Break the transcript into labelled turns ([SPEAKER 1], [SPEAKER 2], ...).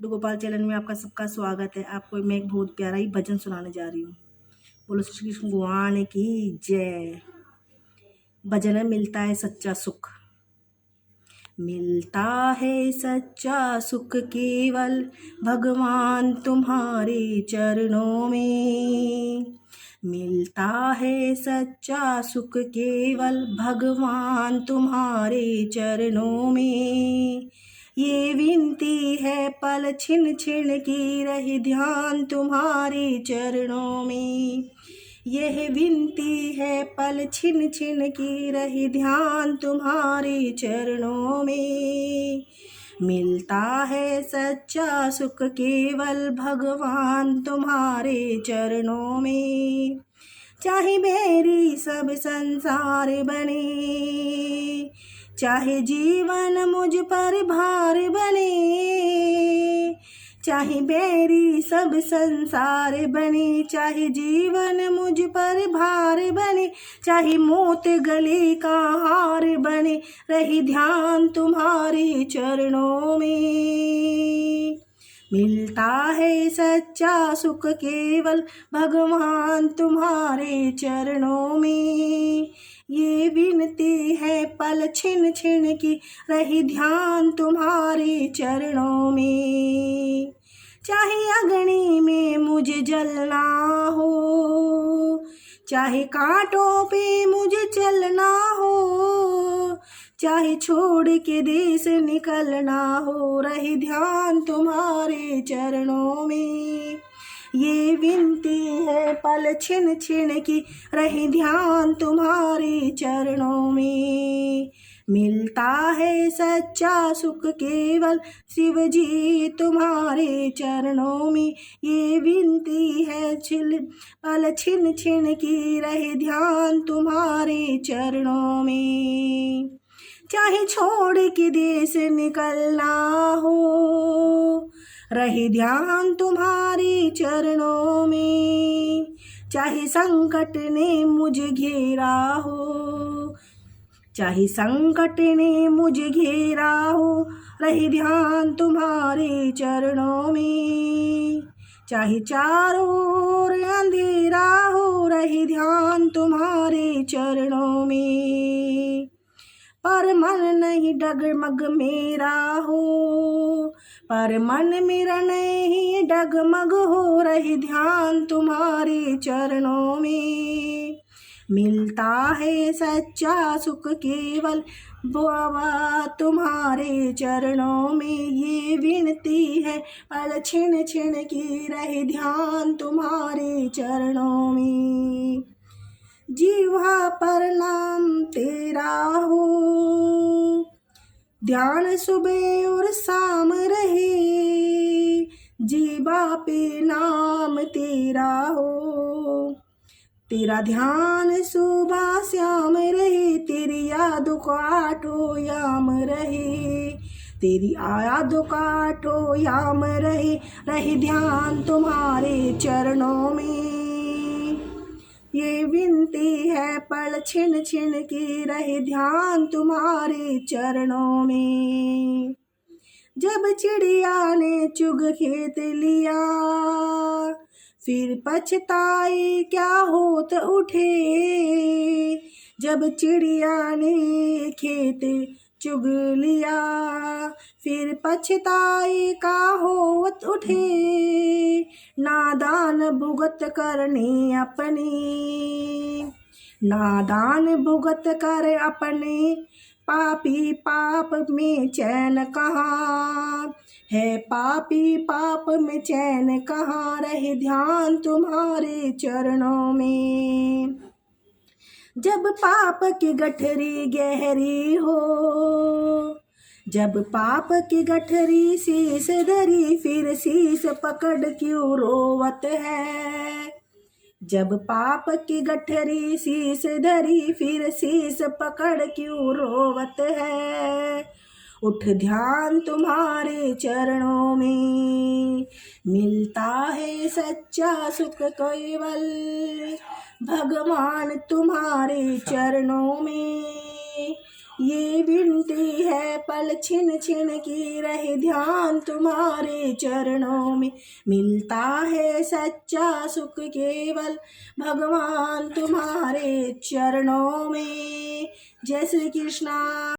[SPEAKER 1] Laddu Gopal channel में आपका सबका स्वागत है। आपको मैं एक बहुत प्यारा ही भजन सुनाने जा रही हूँ। बोलो श्री कृष्ण भगवान की जय। भजन में मिलता है सच्चा सुख, मिलता है सच्चा सुख केवल भगवान तुम्हारे चरणों में। मिलता है सच्चा सुख केवल भगवान तुम्हारे चरणों में। ये विनती है पल छिन छिन की रही ध्यान तुम्हारे चरणों में। यह विनती है पल छिन छिन की रही ध्यान तुम्हारे चरणों में। मिलता है सच्चा सुख केवल भगवान तुम्हारे चरणों में। चाहे मेरी सब संसार बने, चाहे जीवन मुझ पर भार बने, चाहे मेरी सब संसार बने, चाहे जीवन मुझ पर भार बने, चाहे मौत गले का हार बने, रही ध्यान तुम्हारे चरणों में। मिलता है सच्चा सुख केवल भगवान तुम्हारे चरणों में। ये विनती है पल छिन छिन की रही ध्यान तुम्हारे चरणों में। चाहे अग्नि में मुझे जलना हो, चाहे कांटों पे मुझे चलना हो, चाहे छोड़ के देश निकलना हो, रही ध्यान तुम्हारे चरणों में। ये विनती है पल छिन छिन की रही ध्यान तुम्हारे चरणों में। मिलता है सच्चा सुख केवल शिव जी तुम्हारे चरणों में। ये विनती है पल छिन छिन की रहे ध्यान तुम्हारे चरणों में। चाहे छोड़ के देश निकलना हो, रहे ध्यान तुम्हारे चरणों में। चाहे संकट ने मुझे घेरा हो, चाहे संकट ने मुझे घेरा हो, रहे ध्यान तुम्हारे चरणों में। चाहे चारों ओर अंधेरा हो, रहे ध्यान तुम्हारे चरणों में। पर मन नहीं डगमग मेरा हो, पर मन मेरा नहीं डगमग हो, रही ध्यान तुम्हारे चरणों में। मिलता है सच्चा सुख केवल बाबा तुम्हारे चरणों में। ये विनती है पल छिन छिन की रहे ध्यान तुम्हारे चरणों में। जीवा पर नाम तेरा हो, ध्यान सुबह और शाम रहे, जीवा पे नाम तेरा हो, तेरा ध्यान सुबह श्याम रहे, तेरी याद को आठो याम रहे, तेरी याद को आठो याम रहे, रहे ध्यान तुम्हारे चरणों में। ये विनती है पल छिन छिन की रहे ध्यान तुम्हारे चरणों में। जब चिड़िया ने चुग खेत लिया, फिर पछताए क्या होत उठे। जब चिड़िया ने खेत चुग लिया, फिर पछताए का होत उठे। नादान भुगत करने अपने, नादान भुगत कर अपने, पापी पाप में चैन कहाँ है, पापी पाप में चैन कहाँ, रहे ध्यान तुम्हारे चरणों में। जब पाप की गठरी गहरी हो, जब पाप की गठरी शीश धरी, फिर शीश पकड़ क्यों रोवत है। जब पाप की गठरी शीश धरी, फिर शीश पकड़ क्यों रोवत है। उठ ध्यान तुम्हारे चरणों में। मिलता है सच्चा सुख केवल भगवान तुम्हारे चरणों में। ये विनती है पल छिन छिन की रहे ध्यान तुम्हारे चरणों में। मिलता है सच्चा सुख केवल भगवान तुम्हारे चरणों में। जय श्री कृष्णा।